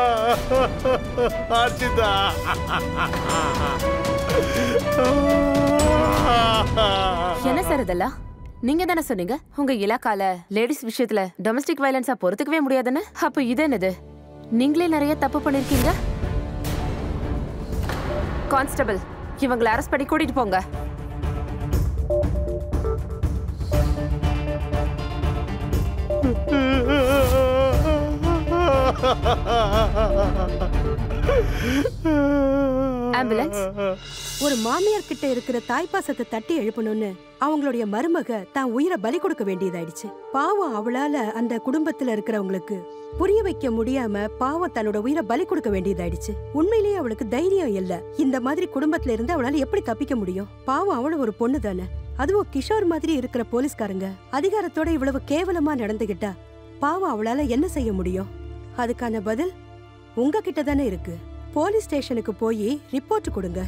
ஹர்ஷிதா.
என்ன சார் இதெல்லாம்? நீங்க தானே சொன்னீங்க உங்க இலாக்கால லேடிஸ் விஷயத்துல டொமஸ்டிக் வயலன்ஸா பொறுத்துக்கவே முடியாதுன்னு. அப்ப இது என்னது? நீங்களே நிறைய தப்பு பண்ணிருக்கீங்க. கான்ஸ்டபிள், இவங்களை அரெஸ்ட் பண்ணி கூட்டிட்டு போங்க. ஆம்புலன்ஸ்.
ஒரு மாமியார் கிட்ட இருக்கிற தாய்ப்பாசத்தை தட்டி எழுப்பணும்னு அவங்களுடைய மருமக தான் உயிரை பலி கொடுக்க வேண்டியதாயிடுச்சு. பாவம், அவளால அந்த குடும்பத்துல இருக்கிறவங்களுக்கு புரிய வைக்க முடியாம பாவம் தன்னோட உயிரை பலி கொடுக்க வேண்டியதாயிடுச்சு. உண்மையிலேயே அவளுக்கு தைரியம் இல்ல. இந்த மாதிரி குடும்பத்துல இருந்து அவளால எப்படி தப்பிக்க முடியும்? பாவம், அவளும் ஒரு பொண்ணு தானே. அதுவும் கிஷோர் மாதிரி இருக்கிற போலீஸ்காரங்க அதிகாரத்தோட இவ்வளவு கேவலமா நடந்துகிட்டா பாவம் அவளால என்ன செய்ய முடியும்? அதுக்கான பதில் உங்ககிட்ட தானே இருக்கு. போலீஸ் ஸ்டேஷனுக்கு போய் ரிப்போர்ட் கொடுங்க.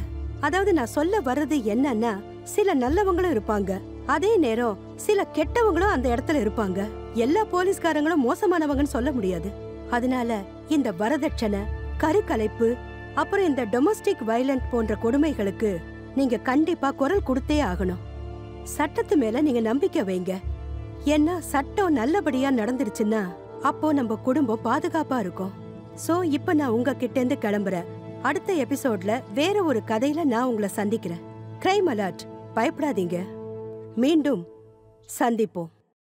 அதாவது நான் சொல்ல வர்றது என்னன்னா, சில நல்லவங்களும் இருப்பாங்க, அதே நேரம் சில கெட்டவங்களும் அந்த இடத்துல இருப்பாங்க. எல்லா போலீஸ்காரங்களும் மோசமானவங்கன்னு சொல்ல முடியாது. அதனால இந்த வரதட்சணை, கருக்கலைப்பு, அப்புறம் இந்த டொமஸ்டிக் வயலன்ட் போன்ற கொடுமைகளுக்கு நீங்க கண்டிப்பா குரல் கொடுத்தே ஆகணும். சட்டத்து மேல நீங்க நம்பிக்கை வைங்க. ஏன்னா சட்டம் நல்லபடியா நடந்துருச்சுன்னா அப்போ நம்ம குடும்பம் பாதுகாப்பா இருக்கும். சோ இப்ப நான் உங்ககிட்ட இருந்து கிளம்புறேன். அடுத்த எபிசோட்ல வேற ஒரு கதையில நான் உங்களை சந்திக்கிறேன். கிரைம் அலர்ட், பயப்படாதீங்க. மீண்டும் சந்திப்போம்.